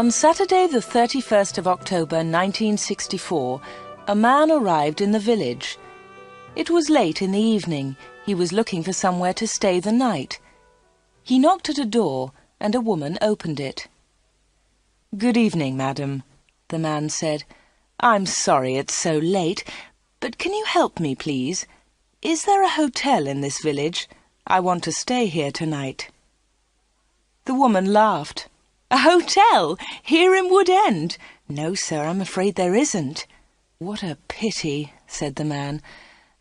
On Saturday the 31st of October 1964, a man arrived in the village. It was late in the evening. He was looking for somewhere to stay the night. He knocked at a door and a woman opened it. "Good evening, madam," the man said. "I'm sorry it's so late, but can you help me, please? Is there a hotel in this village? I want to stay here tonight." The woman laughed. "A hotel? Here in Wood End? No, sir, I'm afraid there isn't." "What a pity," said the man.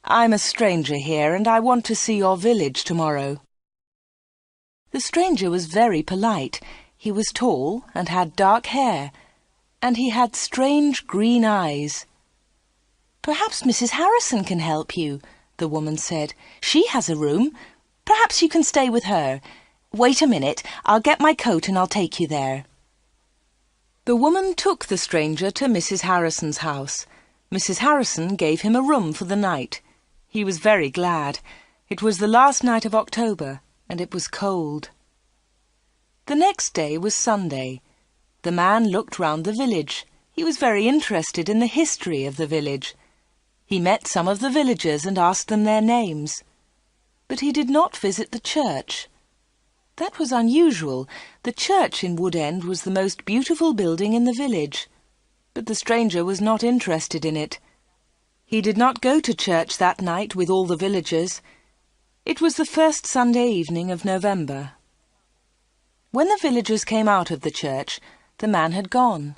"I'm a stranger here, and I want to see your village tomorrow." The stranger was very polite. He was tall and had dark hair, and he had strange green eyes. "Perhaps Mrs. Harrison can help you," the woman said. "She has a room. Perhaps you can stay with her. Wait a minute, I'll get my coat and I'll take you there." The woman took the stranger to Mrs. Harrison's house. Mrs. Harrison gave him a room for the night. He was very glad. It was the last night of October, and it was cold. The next day was Sunday. The man looked round the village. He was very interested in the history of the village. He met some of the villagers and asked them their names. But he did not visit the church. That was unusual. The church in Wood End was the most beautiful building in the village. But the stranger was not interested in it. He did not go to church that night with all the villagers. It was the first Sunday evening of November. When the villagers came out of the church, the man had gone.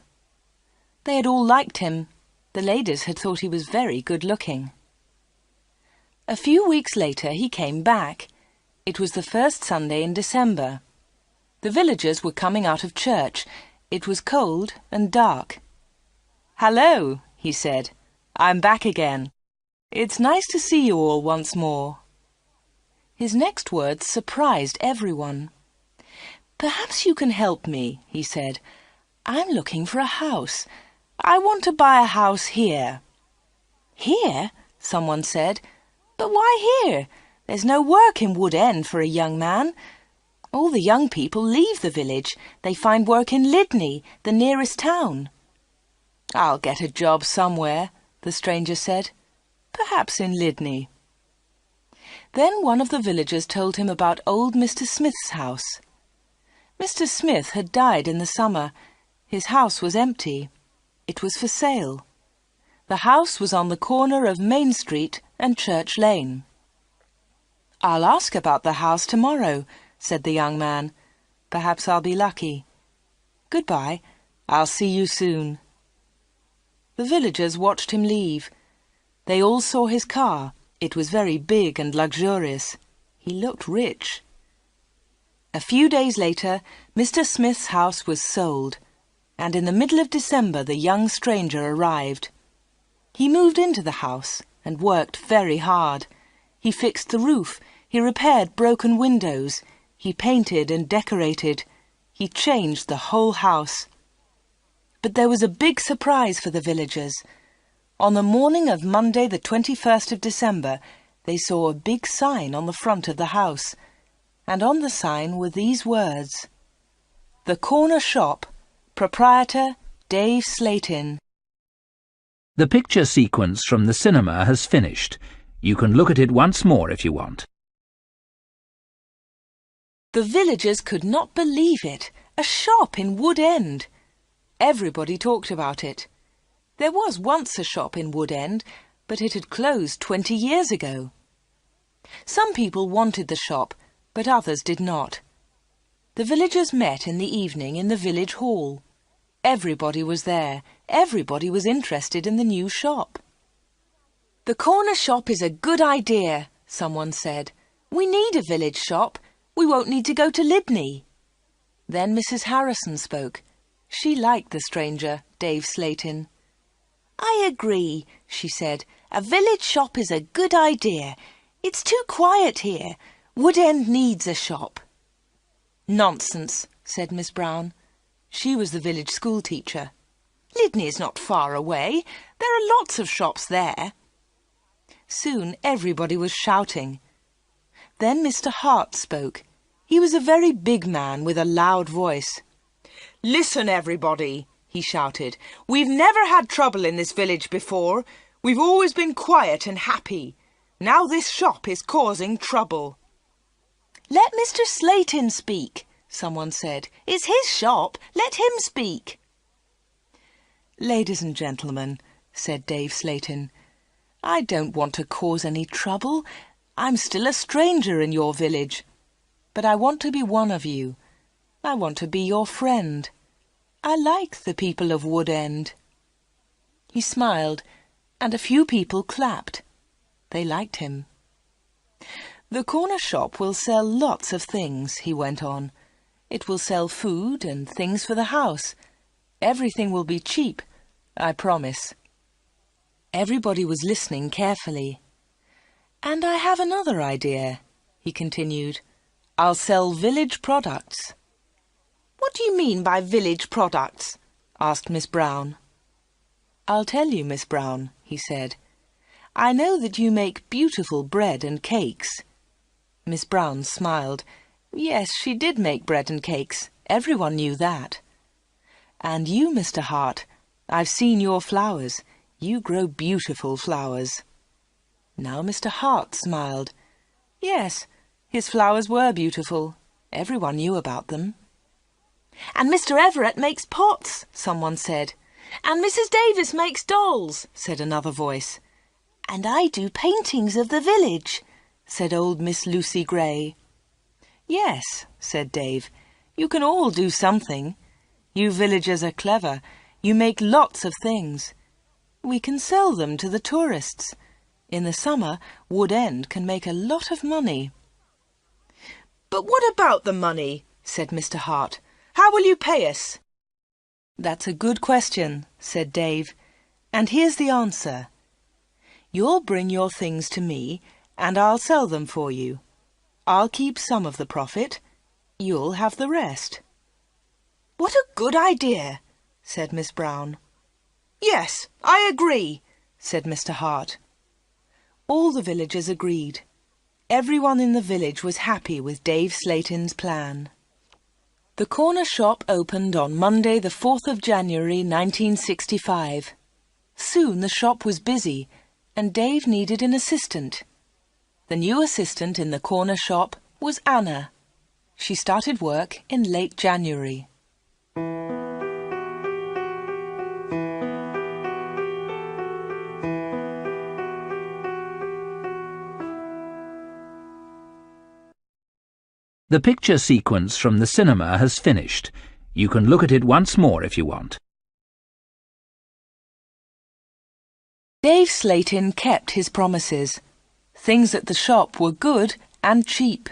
They had all liked him. The ladies had thought he was very good-looking. A few weeks later he came back. It was the first Sunday in December. The villagers were coming out of church. It was cold and dark. "Hello," he said. "I'm back again. It's nice to see you all once more." His next words surprised everyone. "Perhaps you can help me," he said. "I'm looking for a house. I want to buy a house here." "Here?" someone said. "But why here? There's no work in Wood End for a young man. All the young people leave the village. They find work in Lydney, the nearest town." "I'll get a job somewhere," the stranger said. "Perhaps in Lydney." Then one of the villagers told him about old Mr. Smith's house. Mr. Smith had died in the summer. His house was empty. It was for sale. The house was on the corner of Main Street and Church Lane. "I'll ask about the house tomorrow," said the young man. "Perhaps I'll be lucky. Goodbye. I'll see you soon." The villagers watched him leave. They all saw his car. It was very big and luxurious. He looked rich. A few days later, Mr. Smith's house was sold, and in the middle of December the young stranger arrived. He moved into the house and worked very hard. He fixed the roof. He repaired broken windows. He painted and decorated. He changed the whole house. But there was a big surprise for the villagers. On the morning of Monday, the 21st of December, they saw a big sign on the front of the house, and on the sign were these words: "The Corner Shop, Proprietor Dave Slatin." The picture sequence from the cinema has finished. You can look at it once more if you want. The villagers could not believe it. A shop in Wood End. Everybody talked about it. There was once a shop in Wood End, but it had closed 20 years ago. Some people wanted the shop, but others did not. The villagers met in the evening in the village hall. Everybody was there. Everybody was interested in the new shop. "The corner shop is a good idea," someone said. "We need a village shop. We won't need to go to Lydney." Then Mrs. Harrison spoke. She liked the stranger, Dave Slatin. "I agree," she said. "A village shop is a good idea. It's too quiet here. Wood End needs a shop." "Nonsense," said Miss Brown. She was the village school teacher. "Lydney is not far away. There are lots of shops there." Soon everybody was shouting. Then Mr. Hart spoke. He was a very big man with a loud voice. "Listen, everybody," he shouted. "We've never had trouble in this village before. We've always been quiet and happy. Now this shop is causing trouble." "Let Mr. Slayton speak," someone said. "It's his shop. Let him speak." "Ladies and gentlemen," said Dave Slayton, "I don't want to cause any trouble. I'm still a stranger in your village. But I want to be one of you. I want to be your friend. I like the people of Wood End." He smiled, and a few people clapped. They liked him. "The corner shop will sell lots of things," he went on. "It will sell food and things for the house. Everything will be cheap, I promise." Everybody was listening carefully. "And I have another idea," he continued. "I'll sell village products." "What do you mean by village products?" asked Miss Brown. "I'll tell you, Miss Brown," he said. "I know that you make beautiful bread and cakes." Miss Brown smiled. Yes, she did make bread and cakes. Everyone knew that. "And you, Mr. Hart, I've seen your flowers. You grow beautiful flowers." Now Mr. Hart smiled. Yes, his flowers were beautiful. Everyone knew about them. "And Mr. Everett makes pots," someone said. "And Mrs. Davis makes dolls," said another voice. "And I do paintings of the village," said old Miss Lucy Gray. "Yes," said Dave, "you can all do something. You villagers are clever. You make lots of things. We can sell them to the tourists. In the summer, Wood End can make a lot of money." "But what about the money?" said Mr. Hart. "How will you pay us?" "That's a good question," said Dave. "And here's the answer. You'll bring your things to me, and I'll sell them for you. I'll keep some of the profit. You'll have the rest." "What a good idea," said Miss Brown. "Yes, I agree," said Mr. Hart. All the villagers agreed. Everyone in the village was happy with Dave Slayton's plan. The corner shop opened on Monday the 4th of January 1965. Soon the shop was busy and Dave needed an assistant. The new assistant in the corner shop was Anna. She started work in late January. The picture sequence from the cinema has finished. You can look at it once more if you want. Dave Slayton kept his promises. Things at the shop were good and cheap.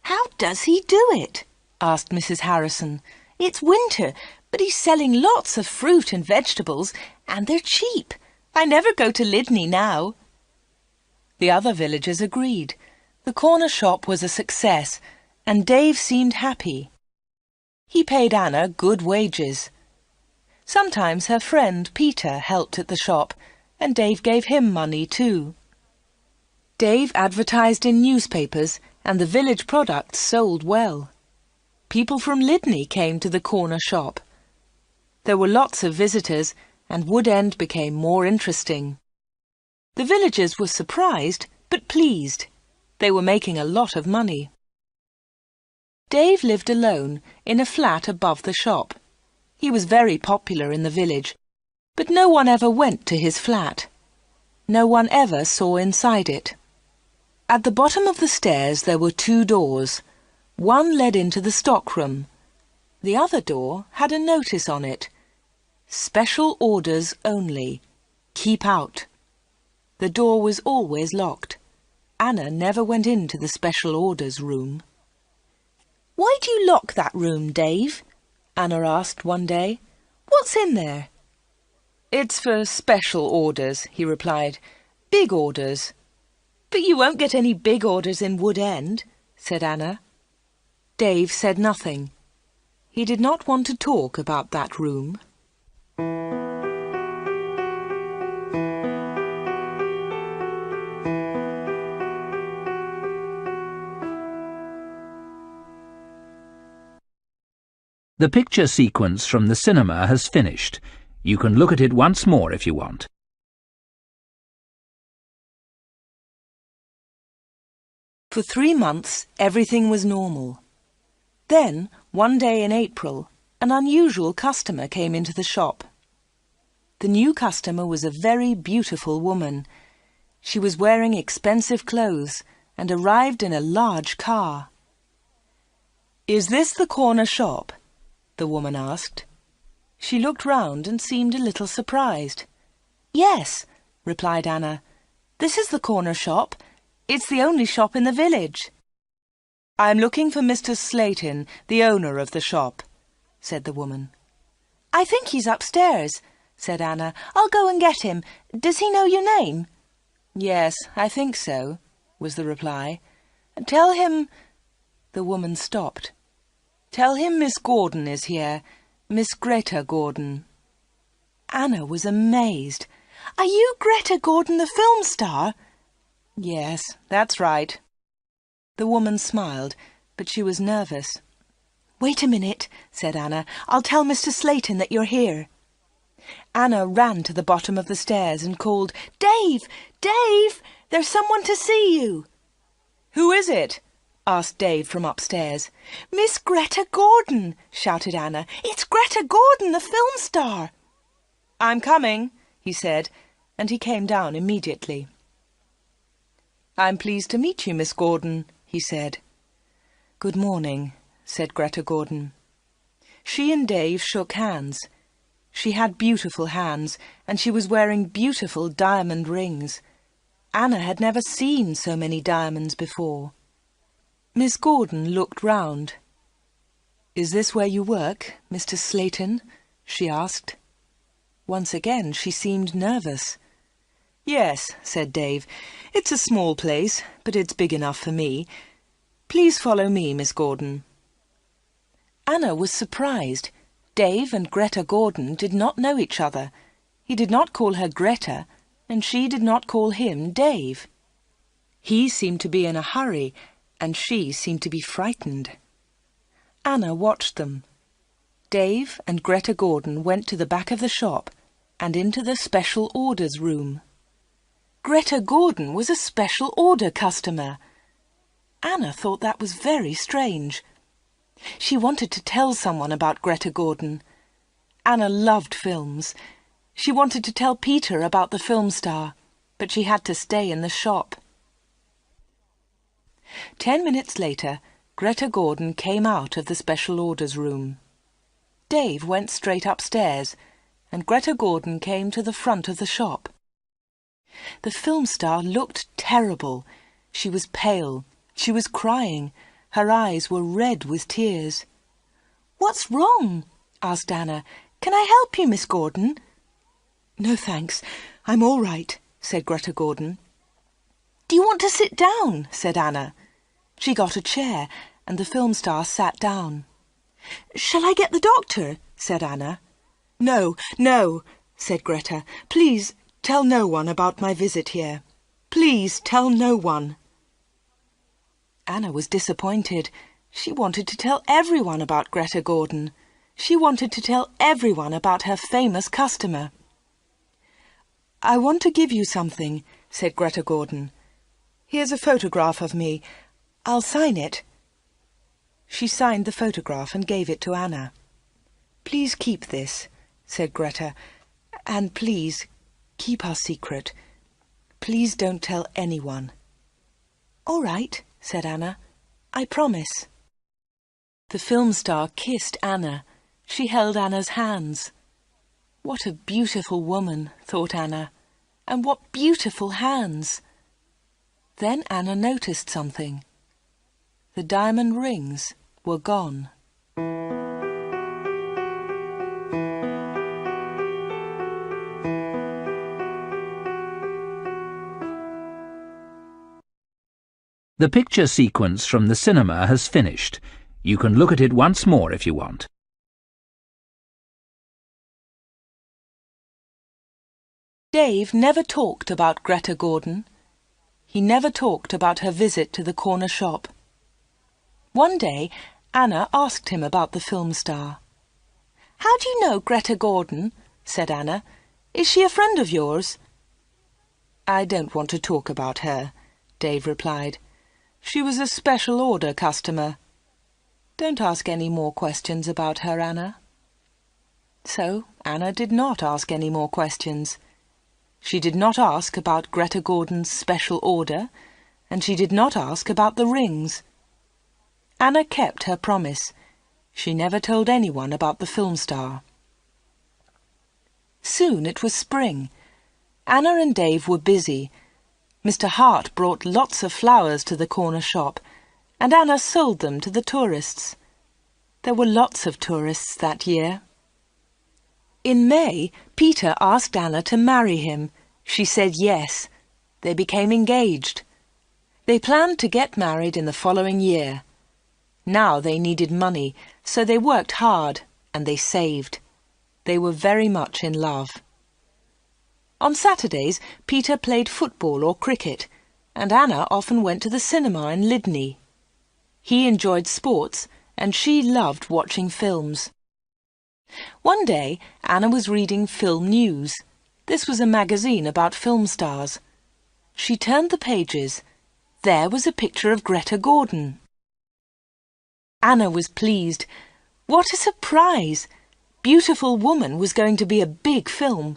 "How does he do it?" asked Mrs. Harrison. "It's winter, but he's selling lots of fruit and vegetables, and they're cheap. I never go to Lydney now." The other villagers agreed. The corner shop was a success, and Dave seemed happy. He paid Anna good wages. Sometimes her friend Peter helped at the shop, and Dave gave him money too. Dave advertised in newspapers, and the village products sold well. People from Lydney came to the corner shop. There were lots of visitors, and Wood End became more interesting. The villagers were surprised, but pleased. They were making a lot of money. Dave lived alone in a flat above the shop. He was very popular in the village, but no one ever went to his flat. No one ever saw inside it. At the bottom of the stairs there were two doors. One led into the stockroom. The other door had a notice on it. "Special orders only. Keep out." The door was always locked. Anna never went into the special orders room. "Why do you lock that room, Dave?" Anna asked one day. "What's in there?" "It's for special orders," he replied. "Big orders." "But you won't get any big orders in Wood End," said Anna. Dave said nothing. He did not want to talk about that room. The picture sequence from the cinema has finished. You can look at it once more if you want. For 3 months, everything was normal. Then, one day in April, an unusual customer came into the shop. The new customer was a very beautiful woman. She was wearing expensive clothes and arrived in a large car. "Is this the corner shop?" the woman asked. She looked round and seemed a little surprised. "Yes," replied Anna. "This is the corner shop. It's the only shop in the village." "I'm looking for Mr. Slayton, the owner of the shop," said the woman. "I think he's upstairs," said Anna. "I'll go and get him. Does he know your name?" "Yes, I think so," was the reply. "Tell him—" The woman stopped. "Tell him Miss Gordon is here, Miss Greta Gordon." Anna was amazed. "Are you Greta Gordon, the film star?" "Yes, that's right." The woman smiled, but she was nervous. "Wait a minute," said Anna. "I'll tell Mr. Slayton that you're here." Anna ran to the bottom of the stairs and called, "Dave! Dave! There's someone to see you!" "Who is it?" asked Dave from upstairs. "Miss Greta Gordon!" shouted Anna. "It's Greta Gordon, the film star!" "I'm coming," he said, and he came down immediately. "I'm pleased to meet you, Miss Gordon," he said. "Good morning," said Greta Gordon. She and Dave shook hands. She had beautiful hands, and she was wearing beautiful diamond rings. Anna had never seen so many diamonds before. Miss Gordon looked round. "Is this where you work, Mr. Slayton?" she asked. Once again she seemed nervous. "Yes," said Dave. "It's a small place, but it's big enough for me. Please follow me, Miss Gordon." Anna was surprised. Dave and Greta Gordon did not know each other. He did not call her Greta, and she did not call him Dave. He seemed to be in a hurry, and she seemed to be frightened. Anna watched them. Dave and Greta Gordon went to the back of the shop and into the special orders room. Greta Gordon was a special order customer. Anna thought that was very strange. She wanted to tell someone about Greta Gordon. Anna loved films. She wanted to tell Peter about the film star, but she had to stay in the shop. 10 minutes later, Greta Gordon came out of the special orders room. Dave went straight upstairs, and Greta Gordon came to the front of the shop. The film star looked terrible. She was pale. She was crying. Her eyes were red with tears. "What's wrong?" asked Anna. "Can I help you, Miss Gordon?" "No, thanks. I'm all right," said Greta Gordon. "Do you want to sit down?" said Anna. She got a chair, and the film star sat down. "Shall I get the doctor?" said Anna. "No, no," said Greta. "Please tell no one about my visit here. Please tell no one." Anna was disappointed. She wanted to tell everyone about Greta Gordon. She wanted to tell everyone about her famous customer. "I want to give you something," said Greta Gordon. "Here's a photograph of me. I'll sign it." She signed the photograph and gave it to Anna. "Please keep this," said Greta, "and please keep our secret. Please don't tell anyone." "All right," said Anna. "I promise." The film star kissed Anna. She held Anna's hands. What a beautiful woman, thought Anna, and what beautiful hands. Then Anna noticed something. The diamond rings were gone. The picture sequence from the cinema has finished. You can look at it once more if you want. Dave never talked about Greta Gordon. He never talked about her visit to the corner shop. One day, Anna asked him about the film star. "How do you know Greta Gordon?" said Anna. "Is she a friend of yours?" "I don't want to talk about her," Dave replied. "She was a special order customer. Don't ask any more questions about her, Anna." So Anna did not ask any more questions. She did not ask about Greta Gordon's special order, and she did not ask about the rings. Anna kept her promise. She never told anyone about the film star. Soon it was spring. Anna and Dave were busy. Mr. Hart brought lots of flowers to the corner shop, and Anna sold them to the tourists. There were lots of tourists that year. In May, Peter asked Anna to marry him. She said yes. They became engaged. They planned to get married in the following year. Now they needed money, so they worked hard and they saved. They were very much in love. On Saturdays, Peter played football or cricket, and Anna often went to the cinema in Lydney. He enjoyed sports, and she loved watching films. One day, Anna was reading Film News. This was a magazine about film stars. She turned the pages. There was a picture of Greta Gordon. Anna was pleased. What a surprise! Beautiful Woman was going to be a big film,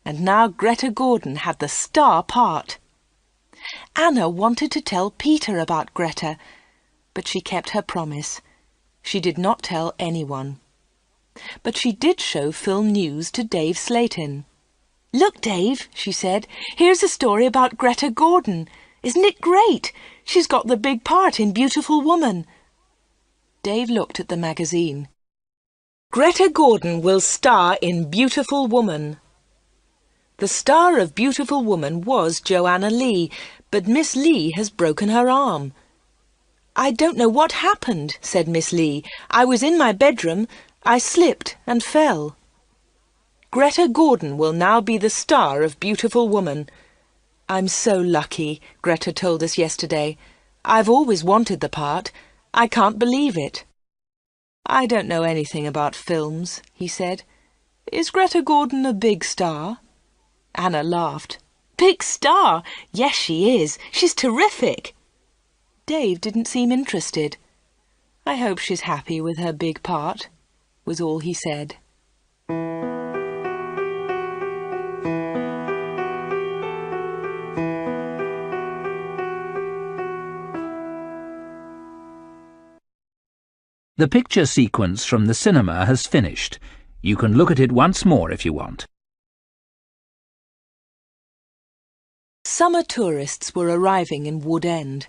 and now Greta Gordon had the star part. Anna wanted to tell Peter about Greta, but she kept her promise. She did not tell anyone. But she did show Film News to Dave Slayton. "Look, Dave," she said, "here's a story about Greta Gordon. Isn't it great? She's got the big part in Beautiful Woman." Dave looked at the magazine. "Greta Gordon will star in Beautiful Woman." The star of Beautiful Woman was Joanna Lee, but Miss Lee has broken her arm. "I don't know what happened," said Miss Lee. "I was in my bedroom. I slipped and fell." Greta Gordon will now be the star of Beautiful Woman. "I'm so lucky," Greta told us yesterday. "I've always wanted the part. I can't believe it." "I don't know anything about films," he said. "Is Greta Gordon a big star?" Anna laughed. "Big star? Yes, she is. She's terrific." Dave didn't seem interested. "I hope she's happy with her big part," was all he said. The picture sequence from the cinema has finished. You can look at it once more if you want. Summer tourists were arriving in Wood End.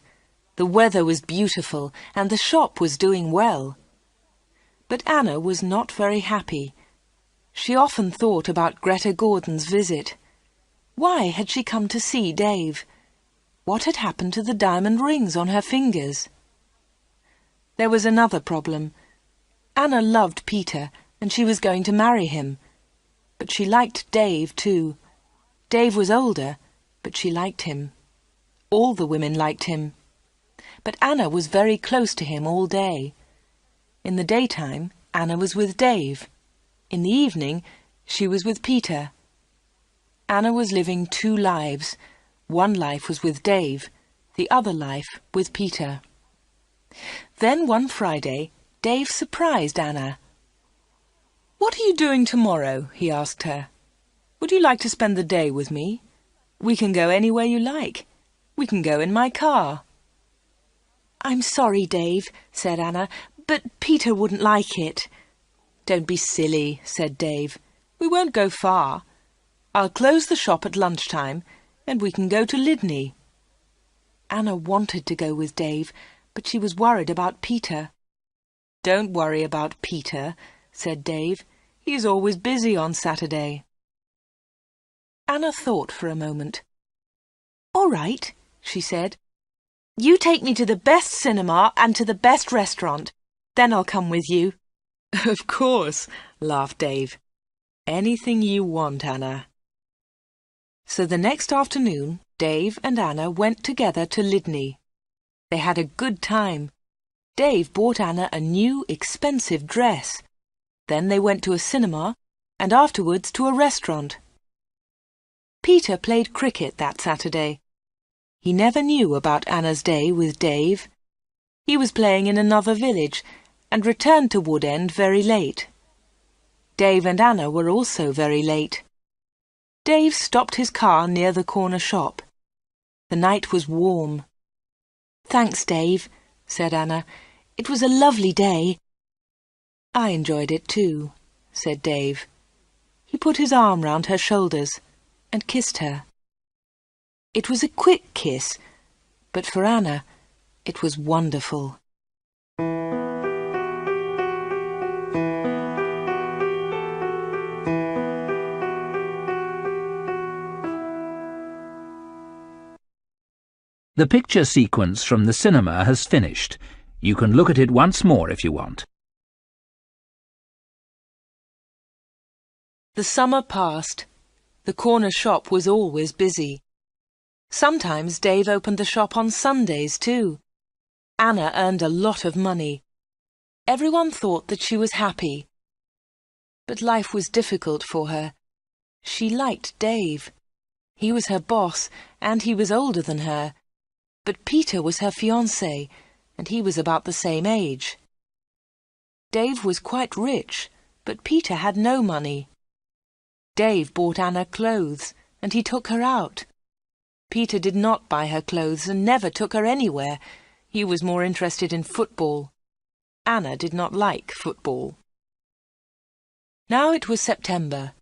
The weather was beautiful and the shop was doing well. But Anna was not very happy. She often thought about Greta Gordon's visit. Why had she come to see Dave? What had happened to the diamond rings on her fingers? There was another problem. Anna loved Peter and she was going to marry him. But she liked Dave too. Dave was older, but she liked him. All the women liked him. But Anna was very close to him all day. In the daytime, Anna was with Dave. In the evening, she was with Peter. Anna was living two lives. One life was with Dave, the other life with Peter. Then one Friday, Dave surprised Anna. "What are you doing tomorrow?" he asked her. "Would you like to spend the day with me? We can go anywhere you like. We can go in my car." "I'm sorry, Dave," said Anna, "but Peter wouldn't like it." "Don't be silly," said Dave. "We won't go far. I'll close the shop at lunchtime and we can go to Lydney." Anna wanted to go with Dave, but she was worried about Peter. "Don't worry about Peter," said Dave. "He's always busy on Saturday." Anna thought for a moment. "All right," she said. "You take me to the best cinema and to the best restaurant. Then I'll come with you." "Of course," laughed Dave. "Anything you want, Anna." So the next afternoon, Dave and Anna went together to Lydney. They had a good time. Dave bought Anna a new, expensive dress. Then they went to a cinema and afterwards to a restaurant. Peter played cricket that Saturday. He never knew about Anna's day with Dave. He was playing in another village and returned to Wood End very late. Dave and Anna were also very late. Dave stopped his car near the corner shop. The night was warm. "Thanks, Dave," said Anna. "It was a lovely day." "I enjoyed it too," said Dave. He put his arm round her shoulders and kissed her. It was a quick kiss, but for Anna it was wonderful. The picture sequence from the cinema has finished. You can look at it once more if you want. The summer passed. The corner shop was always busy. Sometimes Dave opened the shop on Sundays too. Anna earned a lot of money. Everyone thought that she was happy. But life was difficult for her. She liked Dave. He was her boss, and he was older than her. But Peter was her fiancé, and he was about the same age. Dave was quite rich, but Peter had no money. Dave bought Anna clothes, and he took her out. Peter did not buy her clothes and never took her anywhere. He was more interested in football. Anna did not like football. Now it was September.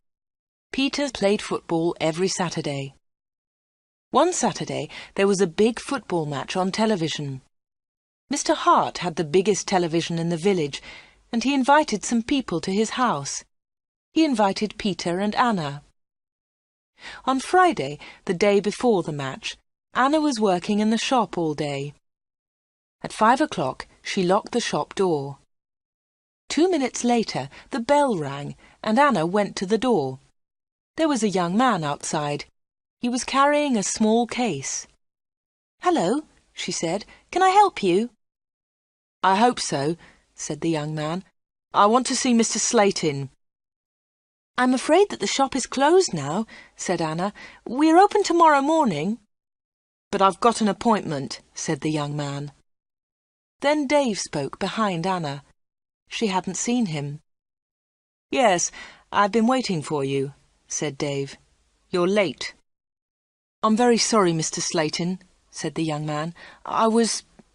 Peter played football every Saturday. One Saturday there was a big football match on television. Mr. Hart had the biggest television in the village, and he invited some people to his house. He invited Peter and Anna. On Friday, the day before the match, Anna was working in the shop all day. At 5 o'clock, she locked the shop door. 2 minutes later, the bell rang, and Anna went to the door. There was a young man outside. He was carrying a small case. "Hello," she said. "Can I help you?" "I hope so," said the young man. "I want to see Mr. Slayton." "I'm afraid that the shop is closed now," said Anna. "We're open tomorrow morning." "But I've got an appointment," said the young man. Then Dave spoke behind Anna. She hadn't seen him. "Yes, I've been waiting for you," said Dave. "You're late." "I'm very sorry, Mr. Slayton," said the young man.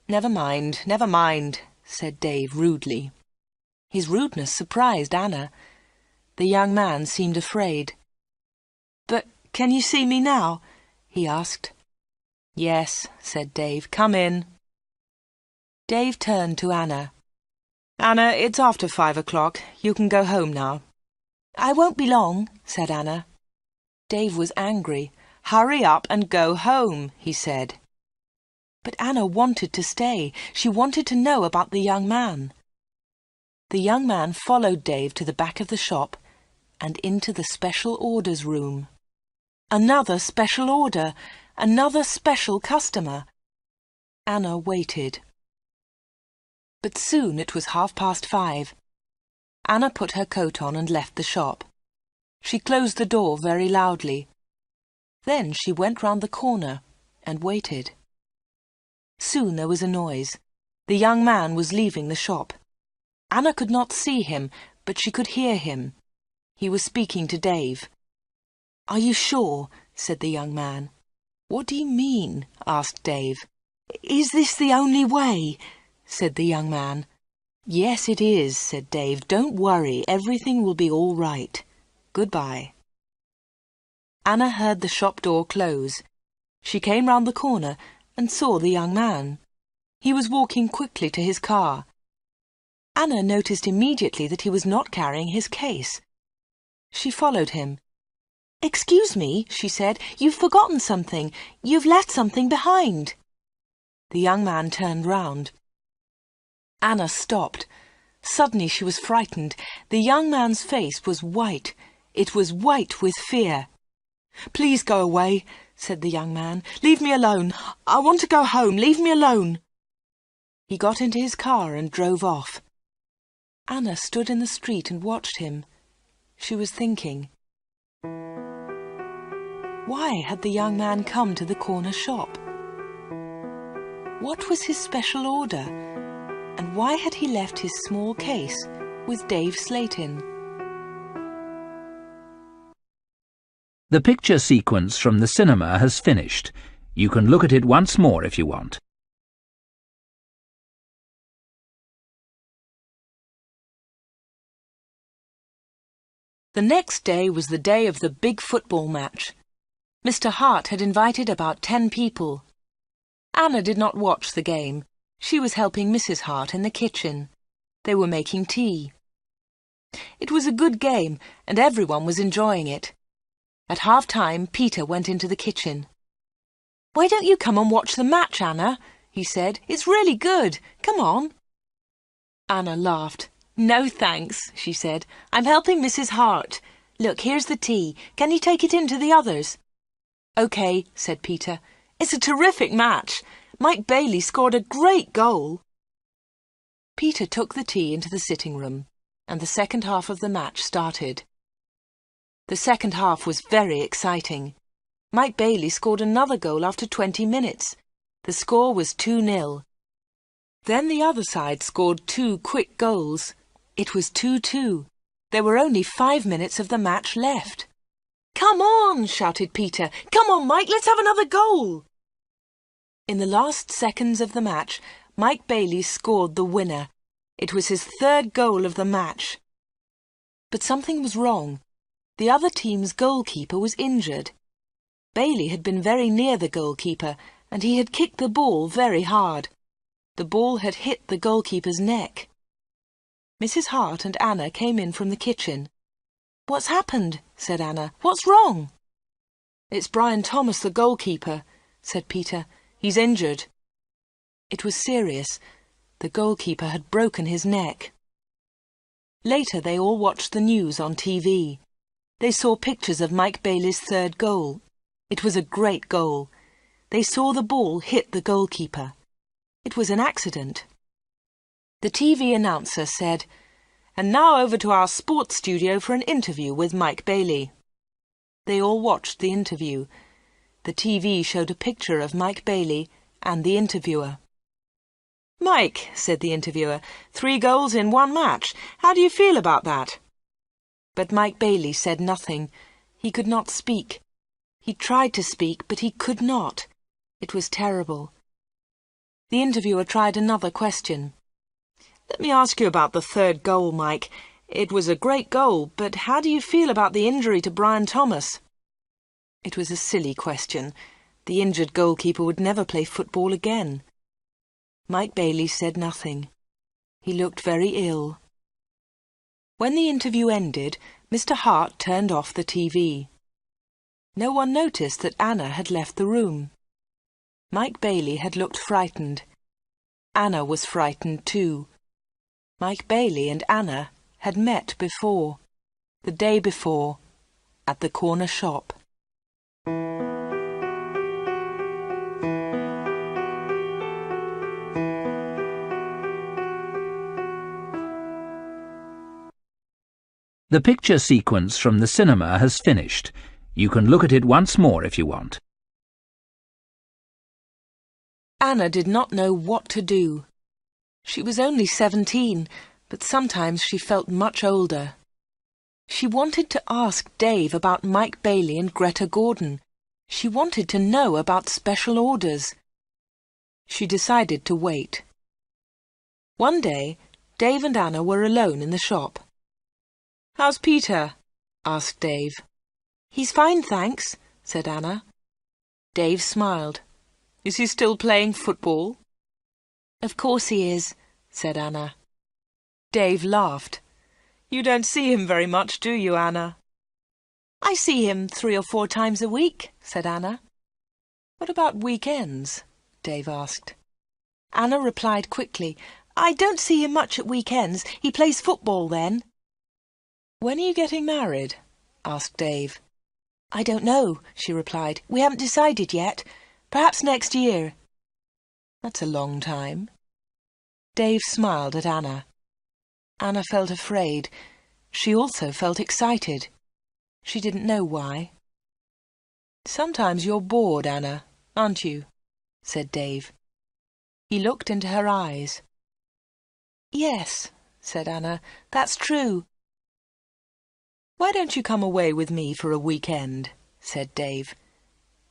Never mind," said Dave rudely. His rudeness surprised Anna. The young man seemed afraid. "But can you see me now?" he asked. "Yes," said Dave. "Come in." Dave turned to Anna. "Anna, it's after 5 o'clock. You can go home now." "I won't be long," said Anna. Dave was angry. "Hurry up and go home," he said. But Anna wanted to stay. She wanted to know about the young man. The young man followed Dave to the back of the shop and into the special orders room. Another special order, another special customer. Anna waited. But soon it was 5:30. Anna put her coat on and left the shop. She closed the door very loudly. Then she went round the corner and waited. Soon there was a noise. The young man was leaving the shop. Anna could not see him, but she could hear him. He was speaking to Dave. "Are you sure?" said the young man. "What do you mean?" asked Dave. "Is this the only way?" said the young man. "Yes, it is," said Dave. "Don't worry, everything will be all right. Goodbye." Anna heard the shop door close. She came round the corner and saw the young man. He was walking quickly to his car. Anna noticed immediately that he was not carrying his case. She followed him. "Excuse me," she said, "you've forgotten something. You've left something behind." The young man turned round. Anna stopped. Suddenly she was frightened. The young man's face was white. It was white with fear. "Please go away," said the young man. "Leave me alone. I want to go home. Leave me alone." He got into his car and drove off. Anna stood in the street and watched him. She was thinking. Why had the young man come to the corner shop? What was his special order? And why had he left his small case with Dave's slate in? The picture sequence from the cinema has finished. You can look at it once more if you want. The next day was the day of the big football match. Mr. Hart had invited about 10 people. Anna did not watch the game. She was helping Mrs. Hart in the kitchen. They were making tea. It was a good game, and everyone was enjoying it. At half-time, Peter went into the kitchen. "Why don't you come and watch the match, Anna?" he said. "It's really good. Come on." Anna laughed. "No, thanks," she said. "I'm helping Mrs. Hart. Look, here's the tea. Can you take it in to the others?" "OK," said Peter. "It's a terrific match. Mike Bailey scored a great goal." Peter took the tea into the sitting room, and the second half of the match started. The second half was very exciting. Mike Bailey scored another goal after 20 minutes. The score was 2-0. Then the other side scored 2 quick goals. It was 2-2. There were only 5 minutes of the match left. "Come on!" shouted Peter. "Come on, Mike, let's have another goal!" In the last seconds of the match, Mike Bailey scored the winner. It was his 3rd goal of the match. But something was wrong. The other team's goalkeeper was injured. Bailey had been very near the goalkeeper, and he had kicked the ball very hard. The ball had hit the goalkeeper's neck. Mrs. Hart and Anna came in from the kitchen. "What's happened?" said Anna. "What's wrong?" "It's Brian Thomas, the goalkeeper," said Peter. "He's injured." It was serious. The goalkeeper had broken his neck. Later they all watched the news on TV. They saw pictures of Mike Bailey's 3rd goal. It was a great goal. They saw the ball hit the goalkeeper. It was an accident. The TV announcer said, "And now over to our sports studio for an interview with Mike Bailey." They all watched the interview. The TV showed a picture of Mike Bailey and the interviewer. "Mike," said the interviewer, 3 goals in 1 match. How do you feel about that?" But Mike Bailey said nothing. He could not speak. He tried to speak, but he could not. It was terrible. The interviewer tried another question. "Let me ask you about the 3rd goal, Mike. It was a great goal, but how do you feel about the injury to Brian Thomas?" It was a silly question. The injured goalkeeper would never play football again. Mike Bailey said nothing. He looked very ill. When the interview ended, Mr. Hart turned off the TV. No one noticed that Anna had left the room. Mike Bailey had looked frightened. Anna was frightened too. Mike Bailey and Anna had met before, the day before, at the corner shop. The picture sequence from the cinema has finished. You can look at it once more if you want. Anna did not know what to do. She was only 17, but sometimes she felt much older. She wanted to ask Dave about Mike Bailey and Greta Gordon. She wanted to know about special orders. She decided to wait. One day, Dave and Anna were alone in the shop. "How's Peter?" asked Dave. "He's fine, thanks," said Anna. Dave smiled. "Is he still playing football?" "Of course he is," said Anna. Dave laughed. "You don't see him very much, do you, Anna?" "I see him 3 or 4 times a week," said Anna. "What about weekends?" Dave asked. Anna replied quickly, "I don't see him much at weekends. He plays football then." "When are you getting married?" asked Dave. "I don't know," she replied. "We haven't decided yet. Perhaps next year." "That's a long time." Dave smiled at Anna. Anna felt afraid. She also felt excited. She didn't know why. "Sometimes you're bored, Anna, aren't you?" said Dave. He looked into her eyes. "Yes," said Anna, "that's true." "Why don't you come away with me for a weekend?" said Dave.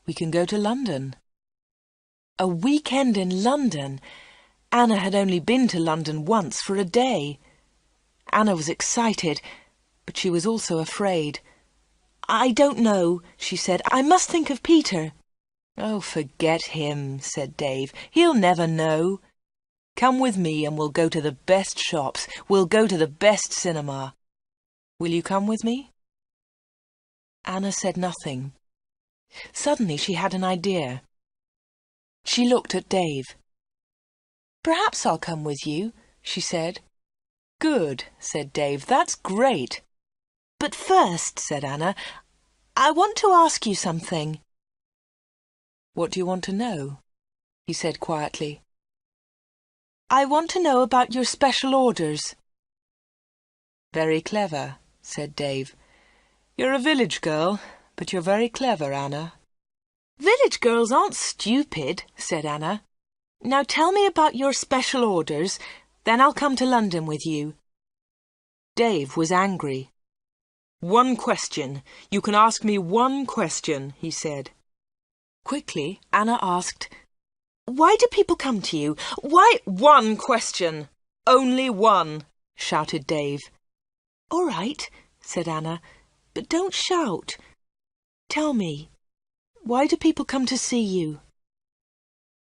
"We can go to London." A weekend in London! Anna had only been to London once for a day. Anna was excited, but she was also afraid. "I don't know," she said. "I must think of Peter." "Oh, forget him," said Dave. "He'll never know. Come with me and we'll go to the best shops. We'll go to the best cinema. Will you come with me?" Anna said nothing. Suddenly she had an idea. She looked at Dave. "Perhaps I'll come with you," she said. "Good," said Dave. "That's great." "But first," said Anna, "I want to ask you something." "What do you want to know?" he said quietly. "I want to know about your special orders." "Very clever," said Dave. "You're a village girl, but you're very clever, Anna." "Village girls aren't stupid," said Anna. "Now tell me about your special orders, then I'll come to London with you." Dave was angry. "One question. You can ask me one question," he said. Quickly, Anna asked, "Why do people come to you? Why—" "One question! Only one!" shouted Dave. "All right," said Anna, "but don't shout. Tell me, why do people come to see you?"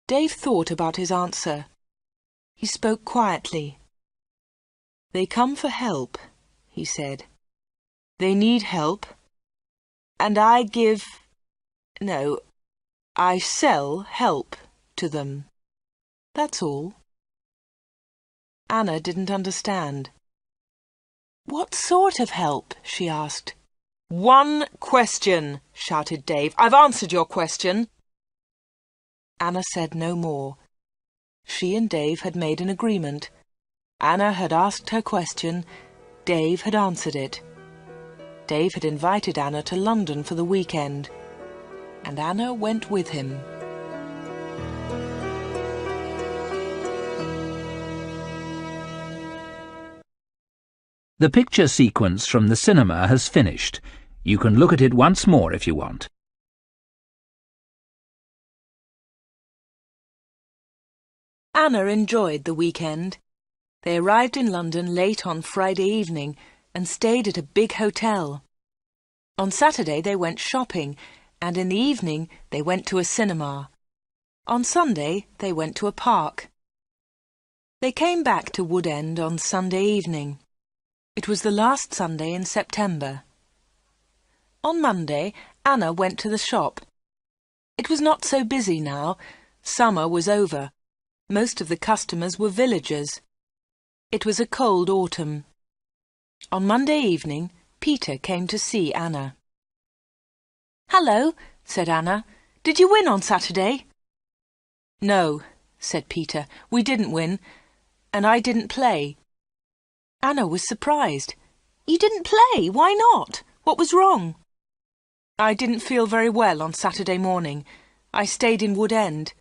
Dave thought about his answer. He spoke quietly. "They come for help," he said. "They need help, and I sell help to them. That's all." Anna didn't understand. "What sort of help?" she asked. "One question," shouted Dave. "I've answered your question." Anna said no more. She and Dave had made an agreement. Anna had asked her question. Dave had answered it. Dave had invited Anna to London for the weekend, and Anna went with him. The picture sequence from the cinema has finished. You can look at it once more if you want. Anna enjoyed the weekend. They arrived in London late on Friday evening and stayed at a big hotel. On Saturday they went shopping, and in the evening they went to a cinema. On Sunday they went to a park. They came back to Wood End on Sunday evening. It was the last Sunday in September. On Monday, Anna went to the shop. It was not so busy now. Summer was over. Most of the customers were villagers. It was a cold autumn. On Monday evening, Peter came to see Anna. "Hello," said Anna. "Did you win on Saturday?" "No," said Peter. "We didn't win, and I didn't play." Anna was surprised. "You didn't play? Why not? What was wrong?" "I didn't feel very well on Saturday morning. I stayed in Wood End.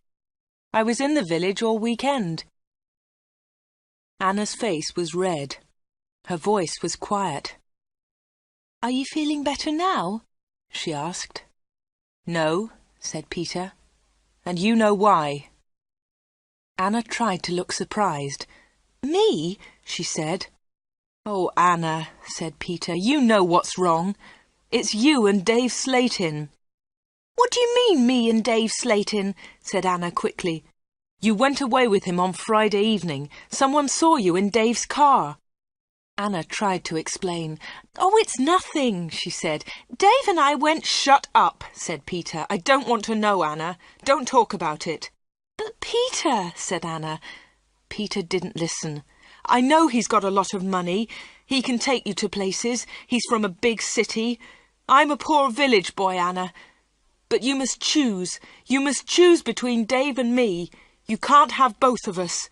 I was in the village all weekend." Anna's face was red. Her voice was quiet. "Are you feeling better now?" she asked. "No," said Peter, "and you know why." Anna tried to look surprised. "Me?" she said. "Oh, Anna," said Peter, "you know what's wrong. It's you and Dave Slatin." "What do you mean, me and Dave Slatin?" said Anna quickly. "You went away with him on Friday evening. Someone saw you in Dave's car." Anna tried to explain. "Oh, it's nothing," she said. "Dave and I went—" "Shut up," said Peter. "I don't want to know, Anna. Don't talk about it." "But Peter," said Anna. Peter didn't listen. "I know he's got a lot of money. He can take you to places. He's from a big city. I'm a poor village boy, Anna. But you must choose. You must choose between Dave and me. You can't have both of us."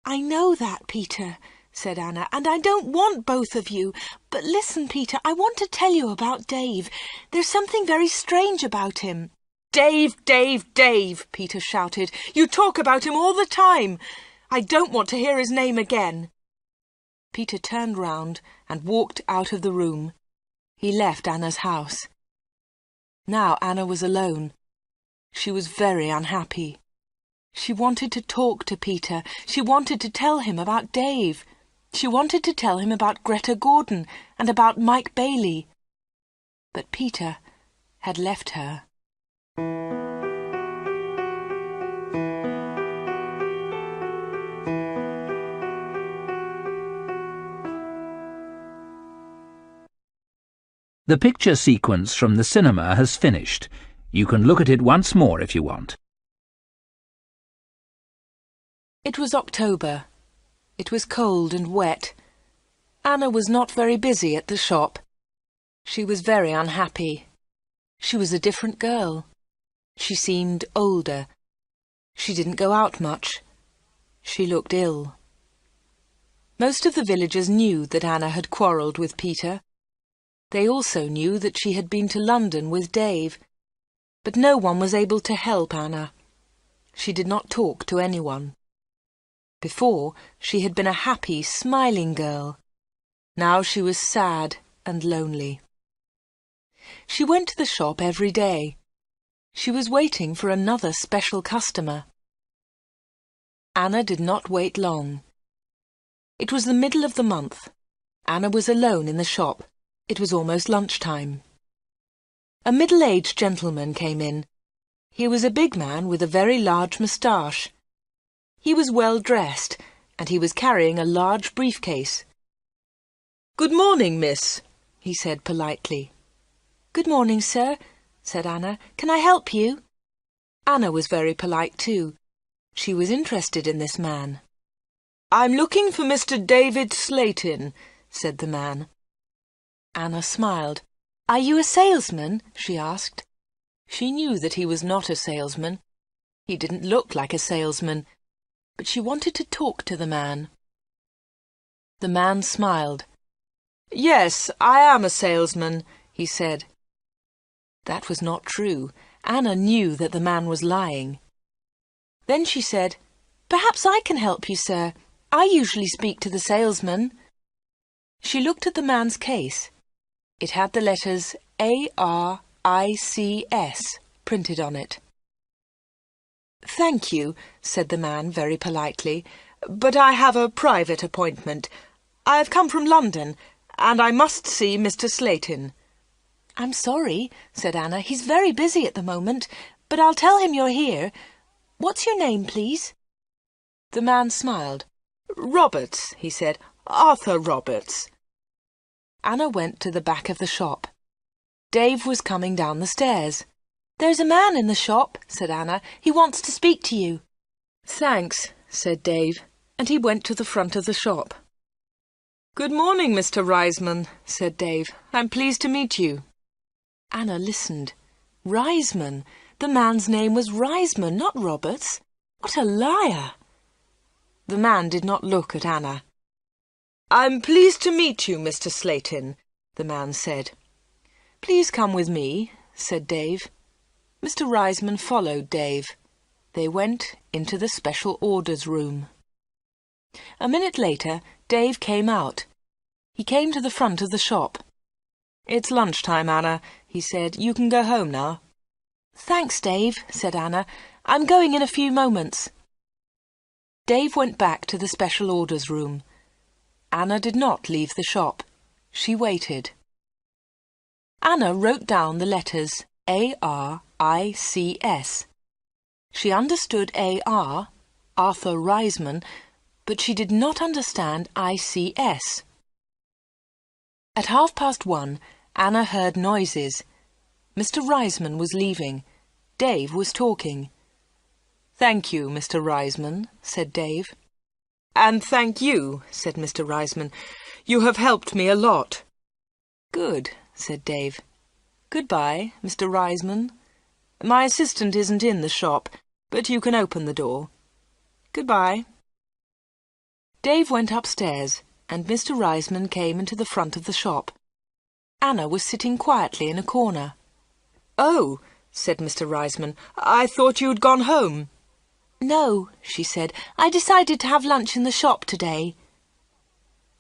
"I know that, Peter," said Anna, "and I don't want both of you. But listen, Peter, I want to tell you about Dave. There's something very strange about him." "Dave, Dave, Dave," Peter shouted. "You talk about him all the time. I don't want to hear his name again." Peter turned round and walked out of the room. He left Anna's house. Now Anna was alone. She was very unhappy. She wanted to talk to Peter. She wanted to tell him about Dave. She wanted to tell him about Greta Gordon and about Mike Bailey. But Peter had left her. The picture sequence from the cinema has finished. You can look at it once more if you want. It was October. It was cold and wet. Anna was not very busy at the shop. She was very unhappy. She was a different girl. She seemed older. She didn't go out much. She looked ill. Most of the villagers knew that Anna had quarrelled with Peter. They also knew that she had been to London with Dave, but no one was able to help Anna. She did not talk to anyone. Before, she had been a happy, smiling girl. Now she was sad and lonely. She went to the shop every day. She was waiting for another special customer. Anna did not wait long. It was the middle of the month. Anna was alone in the shop. It was almost lunchtime. A middle-aged gentleman came in. He was a big man with a very large moustache. He was well dressed, and he was carrying a large briefcase. "Good morning, miss," he said politely. "Good morning, sir," said Anna. "Can I help you?" Anna was very polite too. She was interested in this man. "I'm looking for Mr. David Slatin," said the man. Anna smiled. "Are you a salesman?" she asked. She knew that he was not a salesman. He didn't look like a salesman, but she wanted to talk to the man. The man smiled. "Yes, I am a salesman," he said. That was not true. Anna knew that the man was lying. Then she said, "Perhaps I can help you, sir. I usually speak to the salesman." She looked at the man's case. It had the letters A-R-I-C-S printed on it. "Thank you," said the man very politely, "but I have a private appointment. I have come from London, and I must see Mr. Slatin." "I'm sorry," said Anna. "He's very busy at the moment, but I'll tell him you're here. What's your name, please?" The man smiled. "Roberts," he said. "Arthur Roberts." Anna went to the back of the shop. Dave was coming down the stairs. "There's a man in the shop," said Anna. "He wants to speak to you." "Thanks," said Dave, and he went to the front of the shop. "Good morning, Mr. Reisman," said Dave. "I'm pleased to meet you." Anna listened. Reisman! The man's name was Reisman, not Roberts. What a liar! The man did not look at Anna. "I'm pleased to meet you, Mr. Slatin," the man said. "Please come with me," said Dave. Mr. Reisman followed Dave. They went into the special orders room. A minute later, Dave came out. He came to the front of the shop. "It's lunchtime, Anna," he said. "You can go home now." "Thanks, Dave," said Anna. "I'm going in a few moments." Dave went back to the special orders room. Anna did not leave the shop. She waited. Anna wrote down the letters A-R-I-C-S. She understood A-R, Arthur Reisman, but she did not understand I-C-S. At 1:30, Anna heard noises. Mr. Reisman was leaving. Dave was talking. "Thank you, Mr. Reisman," said Dave. "And thank you," said Mr. Reisman. "You have helped me a lot." "Good," said Dave. "Goodbye, Mr. Reisman. My assistant isn't in the shop, but you can open the door. Goodbye." Dave went upstairs, and Mr. Reisman came into the front of the shop. Anna was sitting quietly in a corner. "Oh," said Mr. Reisman, "I thought you'd gone home." "No," she said. "I decided to have lunch in the shop today."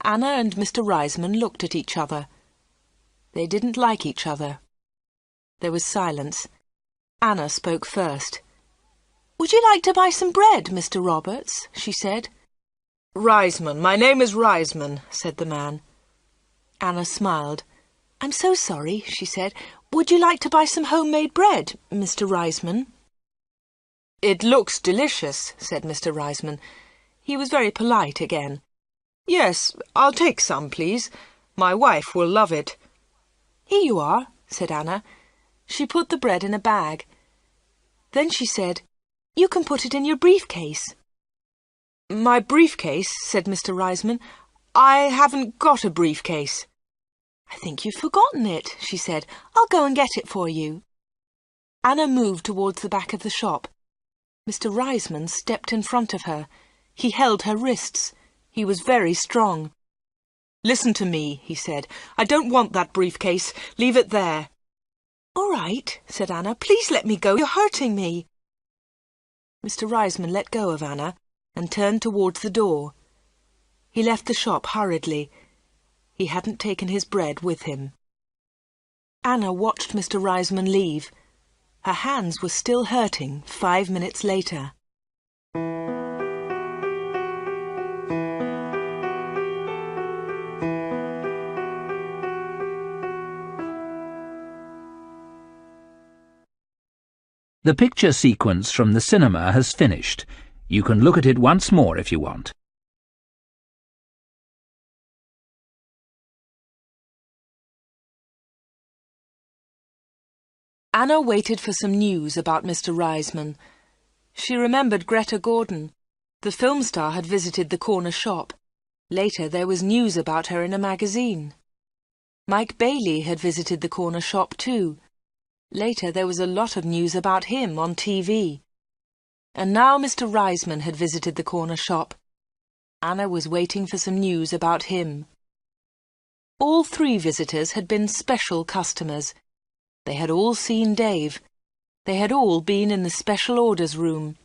Anna and Mr. Reisman looked at each other. They didn't like each other. There was silence. Anna spoke first. "Would you like to buy some bread, Mr. Roberts?" she said. "Reisman, my name is Reisman," said the man. Anna smiled. "I'm so sorry," she said. "Would you like to buy some homemade bread, Mr. Reisman?" "It looks delicious," said Mr. Reisman. He was very polite again. "Yes, I'll take some, please. My wife will love it." "Here you are," said Anna. She put the bread in a bag. Then she said, "You can put it in your briefcase." "My briefcase?" said Mr. Reisman. "I haven't got a briefcase." "I think you've forgotten it," she said. "I'll go and get it for you." Anna moved towards the back of the shop. Mr. Reisman stepped in front of her. He held her wrists. He was very strong. "Listen to me," he said. "I don't want that briefcase. Leave it there." "All right," said Anna. "Please let me go. You're hurting me." Mr. Reisman let go of Anna and turned towards the door. He left the shop hurriedly. He hadn't taken his bread with him. Anna watched Mr. Reisman leave. Her hands were still hurting 5 minutes later. The picture sequence from the cinema has finished. You can look at it once more if you want. Anna waited for some news about Mr. Reisman. She remembered Greta Gordon. The film star had visited the corner shop. Later there was news about her in a magazine. Mike Bailey had visited the corner shop too. Later there was a lot of news about him on TV. And now Mr. Reisman had visited the corner shop. Anna was waiting for some news about him. All 3 visitors had been special customers. They had all seen Dave. They had all been in the special orders room.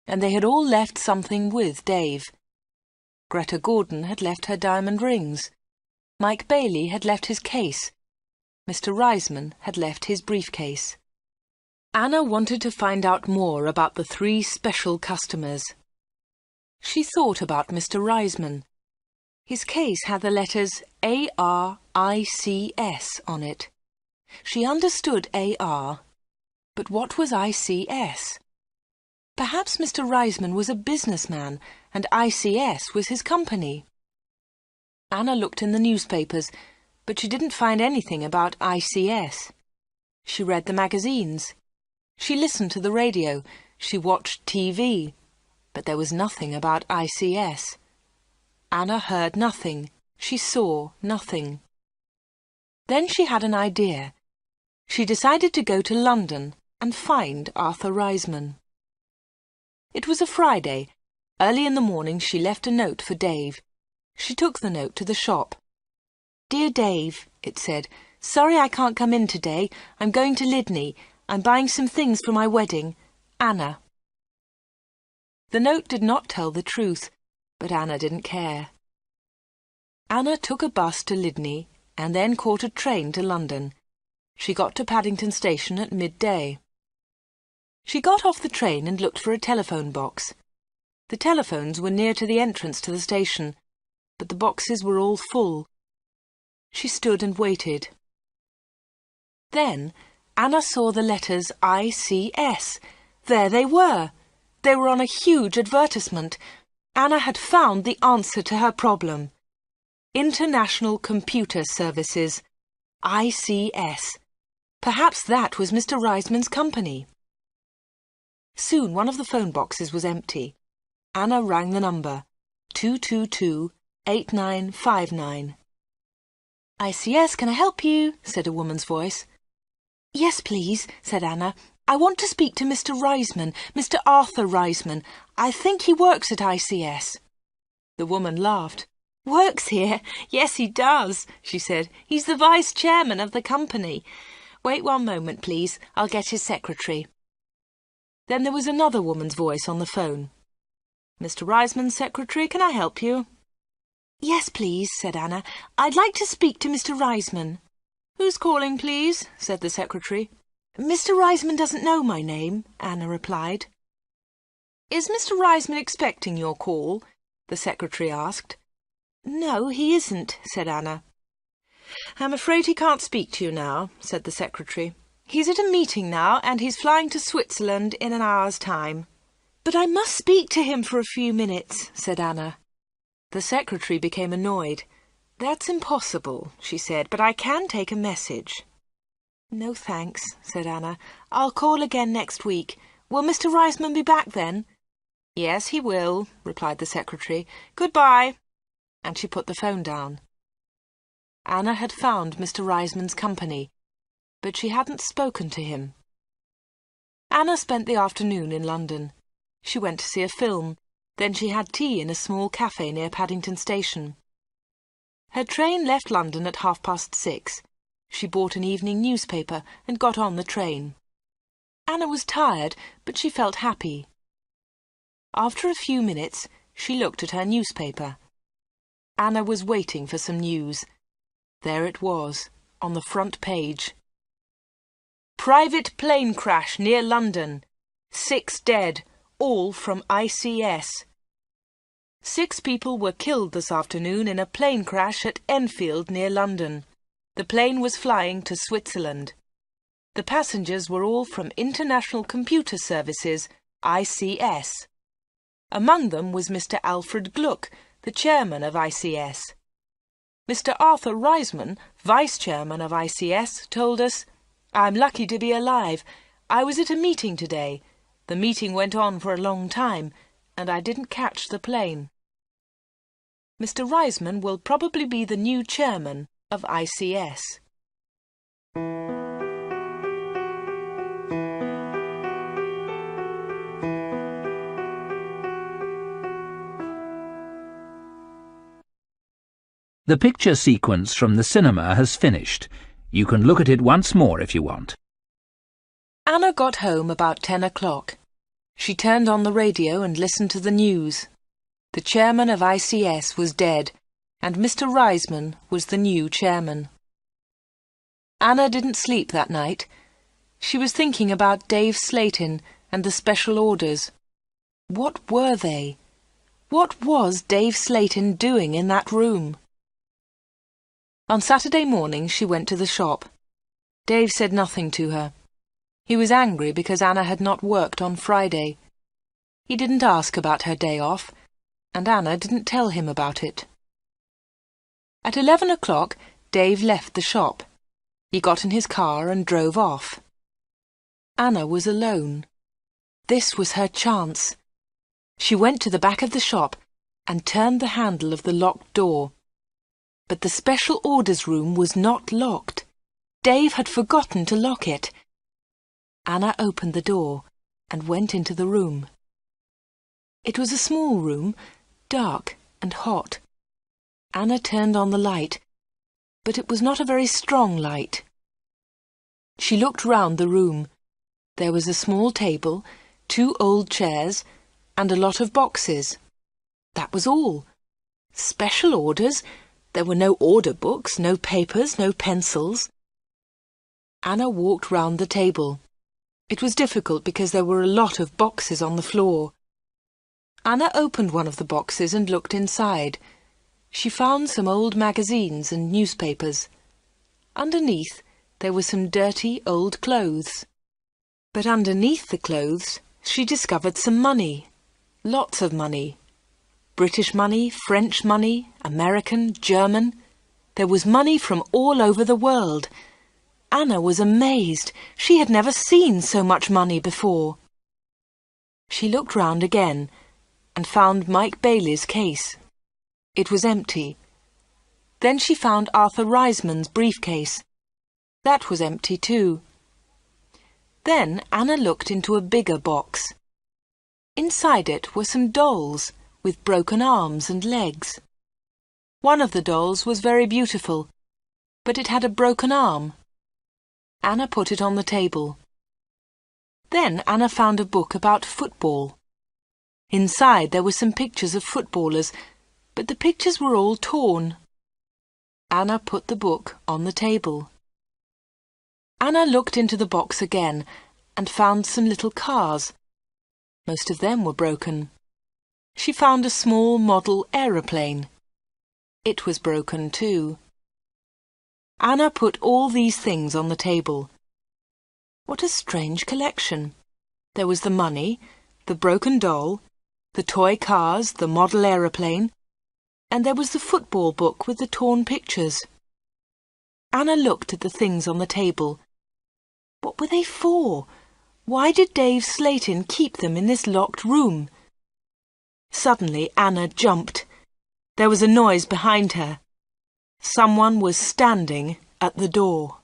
And they had all left something with Dave. Greta Gordon had left her diamond rings. Mike Bailey had left his case. Mr. Reisman had left his briefcase. Anna wanted to find out more about the 3 special customers. She thought about Mr. Reisman. His case had the letters ARICS on it. She understood AR, but what was ICS? Perhaps Mr. Reisman was a businessman and ICS was his company. Anna looked in the newspapers, but she didn't find anything about ICS. She read the magazines. She listened to the radio. She watched TV. But there was nothing about ICS. Anna heard nothing. She saw nothing. Then she had an idea. She decided to go to London and find Arthur Reisman. It was a Friday. Early in the morning she left a note for Dave. She took the note to the shop. "Dear Dave," it said, "sorry I can't come in today. I'm going to Lydney. I'm buying some things for my wedding. Anna." The note did not tell the truth, but Anna didn't care. Anna took a bus to Lydney and then caught a train to London. She got to Paddington Station at midday. She got off the train and looked for a telephone box. The telephones were near to the entrance to the station, but the boxes were all full. She stood and waited. Then Anna saw the letters ICS. There they were. They were on a huge advertisement. Anna had found the answer to her problem. International Computer Services. ICS. Perhaps that was Mr. Reisman's company. Soon one of the phone boxes was empty. Anna rang the number. 222-8959. "ICS, can I help you?" said a woman's voice. "Yes, please," said Anna. "I want to speak to Mr. Reisman, Mr. Arthur Reisman. I think he works at ICS." The woman laughed. "Works here? Yes, he does," she said. "He's the vice chairman of the company. Wait one moment, please. I'll get his secretary." Then there was another woman's voice on the phone. "Mr. Reisman's secretary, can I help you?" "Yes, please," said Anna. "I'd like to speak to Mr. Reisman." "Who's calling, please?" said the secretary. "Mr. Reisman doesn't know my name," Anna replied. "Is Mr. Reisman expecting your call?" the secretary asked. "No, he isn't," said Anna. "I'm afraid he can't speak to you now," said the secretary. "He's at a meeting now, and he's flying to Switzerland in an hour's time." "But I must speak to him for a few minutes," said Anna. The secretary became annoyed. "That's impossible," she said, "but I can take a message." "No, thanks," said Anna. "I'll call again next week. Will Mr. Reisman be back then?" "Yes, he will," replied the secretary. "Goodbye." And she put the phone down. Anna had found Mr. Reisman's company, but she hadn't spoken to him. Anna spent the afternoon in London. She went to see a film. Then she had tea in a small cafe near Paddington Station. Her train left London at 6:30. She bought an evening newspaper and got on the train. Anna was tired, but she felt happy. After a few minutes, she looked at her newspaper. Anna was waiting for some news. There it was, on the front page. "Private plane crash near London. 6 dead, all from ICS. 6 people were killed this afternoon in a plane crash at Enfield near London. The plane was flying to Switzerland. The passengers were all from International Computer Services, ICS. Among them was Mr. Alfred Gluck, the chairman of ICS. Mr. Arthur Reisman, vice chairman of ICS, told us, 'I'm lucky to be alive. I was at a meeting today. The meeting went on for a long time, and I didn't catch the plane.' Mr. Reisman will probably be the new chairman of ICS. The picture sequence from the cinema has finished. You can look at it once more if you want. Anna got home about 10 o'clock. She turned on the radio and listened to the news. The chairman of ICS was dead, and Mr. Reisman was the new chairman. Anna didn't sleep that night. She was thinking about Dave Slatin and the special orders. What were they? What was Dave Slatin doing in that room? On Saturday morning she went to the shop. Dave said nothing to her. He was angry because Anna had not worked on Friday. He didn't ask about her day off, and Anna didn't tell him about it. At 11 o'clock, Dave left the shop. He got in his car and drove off. Anna was alone. This was her chance. She went to the back of the shop and turned the handle of the locked door. But the special orders room was not locked. Dave had forgotten to lock it. Anna opened the door and went into the room. It was a small room, dark and hot. Anna turned on the light, but it was not a very strong light. She looked round the room. There was a small table, 2 old chairs, and a lot of boxes. That was all. Special orders? There were no order books, no papers, no pencils. Anna walked round the table. It was difficult because there were a lot of boxes on the floor. Anna opened one of the boxes and looked inside. She found some old magazines and newspapers. Underneath, there were some dirty old clothes. But underneath the clothes, she discovered some money. Lots of money. British money, French money, American, German. There was money from all over the world. Anna was amazed. She had never seen so much money before. She looked round again and found Mike Bailey's case. It was empty. Then she found Arthur Reisman's briefcase. That was empty too. Then Anna looked into a bigger box. Inside it were some dolls with broken arms and legs. One of the dolls was very beautiful, but it had a broken arm. Anna put it on the table. Then Anna found a book about football. Inside there were some pictures of footballers, but the pictures were all torn. Anna put the book on the table. Anna looked into the box again and found some little cars. Most of them were broken. She found a small model aeroplane. It was broken too. Anna put all these things on the table. What a strange collection! There was the money, the broken doll, the toy cars, the model aeroplane, and there was the football book with the torn pictures. Anna looked at the things on the table. What were they for? Why did Dave Slayton keep them in this locked room? Suddenly Anna jumped. There was a noise behind her. Someone was standing at the door.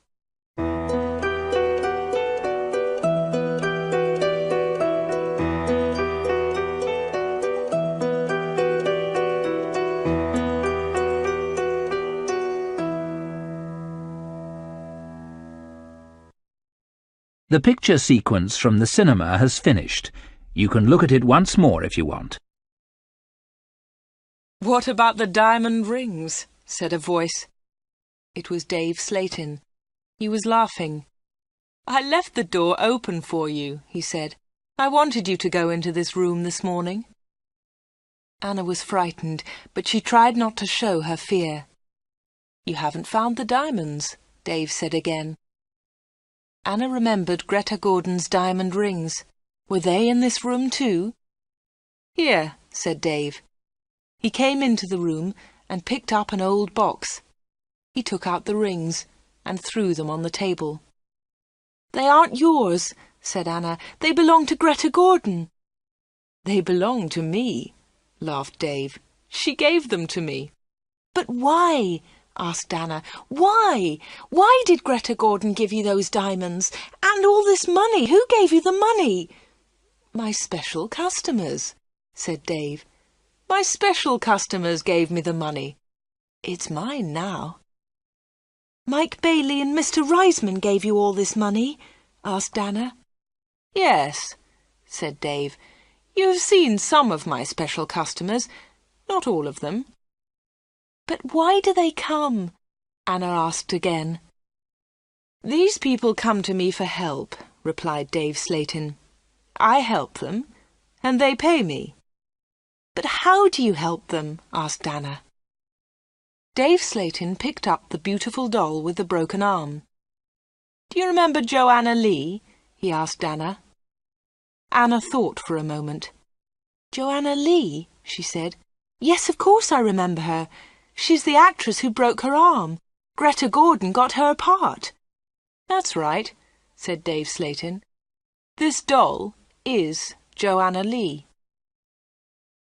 The picture sequence from the cinema has finished. You can look at it once more if you want. "What about the diamond rings?" said a voice. It was Dave Slayton. He was laughing. "I left the door open for you," he said. "I wanted you to go into this room this morning." Anna was frightened, but she tried not to show her fear. "You haven't found the diamonds," Dave said again. Anna remembered Greta Gordon's diamond rings. Were they in this room too? "Here," said Dave. He came into the room and picked up an old box. He took out the rings and threw them on the table. "They aren't yours," said Anna. "They belong to Greta Gordon." "They belong to me," laughed Dave. "She gave them to me." "But why?" asked Anna. "Why? Why did Greta Gordon give you those diamonds? And all this money? Who gave you the money?" "My special customers," said Dave. "My special customers gave me the money. It's mine now." "Mike Bailey and Mr. Reisman gave you all this money?" asked Anna. "Yes," said Dave. "You've seen some of my special customers, not all of them." "But why do they come?" Anna asked again. "These people come to me for help," replied Dave Slayton. "I help them, and they pay me." "But how do you help them?" asked Anna. Dave Slayton picked up the beautiful doll with the broken arm. "Do you remember Joanna Lee?" he asked Anna. Anna thought for a moment. "Joanna Lee?" she said. "Yes, of course I remember her. She's the actress who broke her arm. Greta Gordon got her a part." "That's right," said Dave Slayton. "This doll is Joanna Lee."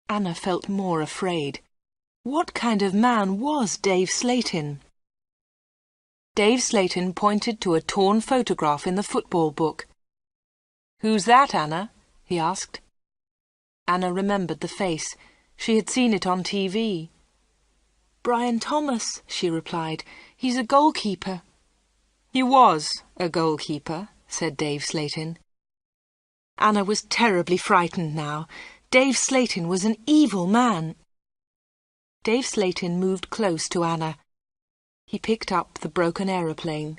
Anna felt more afraid. What kind of man was Dave Slayton? Dave Slayton pointed to a torn photograph in the football book. "Who's that, Anna?" he asked. Anna remembered the face. She had seen it on TV. "Brian Thomas," she replied. "He's a goalkeeper." "He was a goalkeeper," said Dave Slayton. Anna was terribly frightened now. Dave Slayton was an evil man. Dave Slayton moved close to Anna. He picked up the broken aeroplane.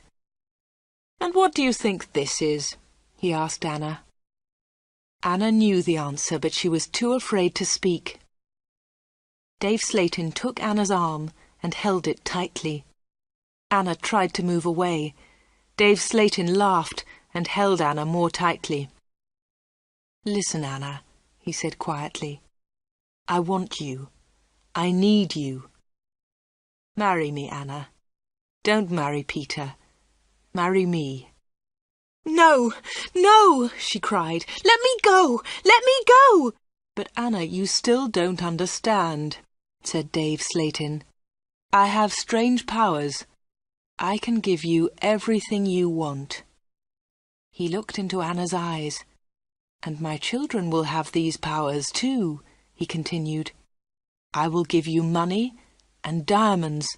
"And what do you think this is?" he asked Anna. Anna knew the answer, but she was too afraid to speak. Dave Slayton took Anna's arm and held it tightly. Anna tried to move away. Dave Slayton laughed and held Anna more tightly. "Listen, Anna," he said quietly. "I want you. I need you. Marry me, Anna. Don't marry Peter. Marry me." "No, no," she cried. "Let me go! Let me go!" "But Anna, you still don't understand," said Dave Slayton. "I have strange powers. I can give you everything you want." He looked into Anna's eyes. "And my children will have these powers too," he continued. I will give you money and diamonds,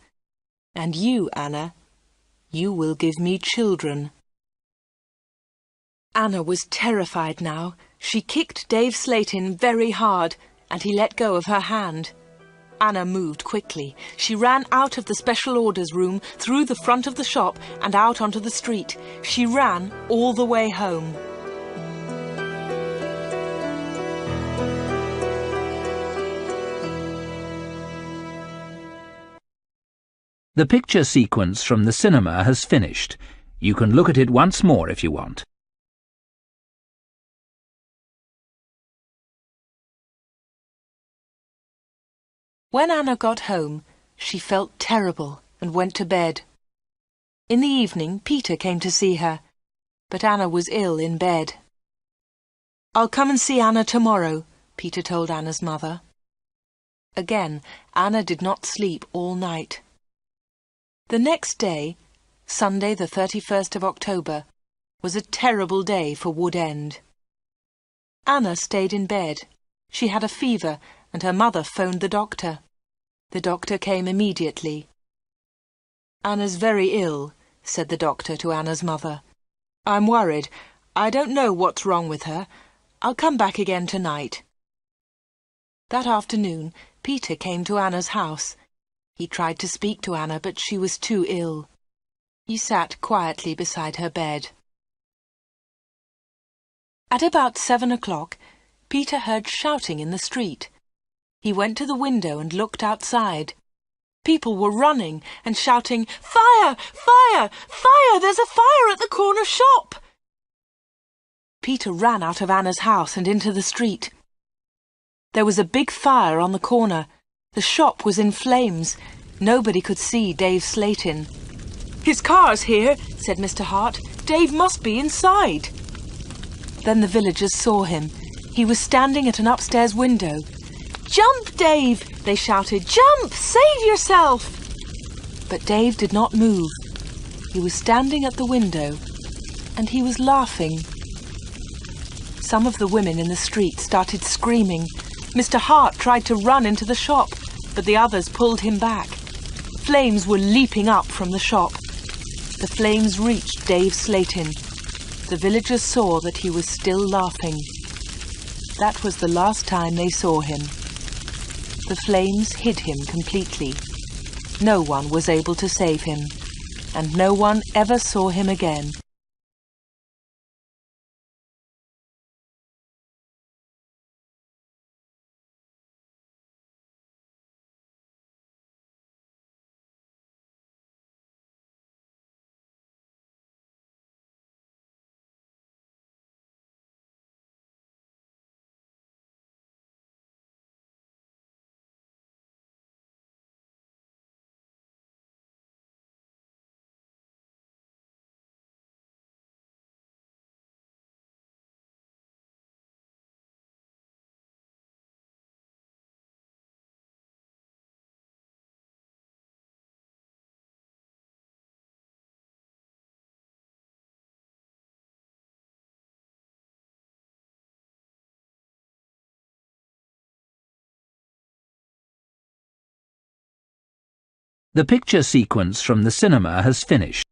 and you, Anna, you will give me children." Anna was terrified now. She kicked Dave Slatin very hard, and he let go of her hand. Anna moved quickly. She ran out of the special orders room, through the front of the shop, and out onto the street. She ran all the way home. The picture sequence from the cinema has finished. You can look at it once more if you want. When Anna got home, she felt terrible and went to bed. In the evening, Peter came to see her, but Anna was ill in bed. "I'll come and see Anna tomorrow," Peter told Anna's mother. Again, Anna did not sleep all night. The next day, Sunday the 31st of October, was a terrible day for Wood End. Anna stayed in bed. She had a fever, and her mother phoned the doctor. The doctor came immediately. "Anna's very ill," said the doctor to Anna's mother. "I'm worried. I don't know what's wrong with her. I'll come back again tonight." That afternoon, Peter came to Anna's house. He tried to speak to Anna, but she was too ill. He sat quietly beside her bed. At about 7 o'clock, Peter heard shouting in the street. He went to the window and looked outside. People were running and shouting, "Fire! Fire! Fire! There's a fire at the corner shop!" Peter ran out of Anna's house and into the street. There was a big fire on the corner. The shop was in flames. Nobody could see Dave Slatin. "His car's here," said Mr. Hart. "Dave must be inside." Then the villagers saw him. He was standing at an upstairs window. "Jump, Dave!" they shouted. "Jump! Save yourself!" But Dave did not move. He was standing at the window, and he was laughing. Some of the women in the street started screaming. Mr. Hart tried to run into the shop, but the others pulled him back. Flames were leaping up from the shop. The flames reached Dave Slatin. The villagers saw that he was still laughing. That was the last time they saw him. The flames hid him completely. No one was able to save him, and no one ever saw him again. The picture sequence from the cinema has finished.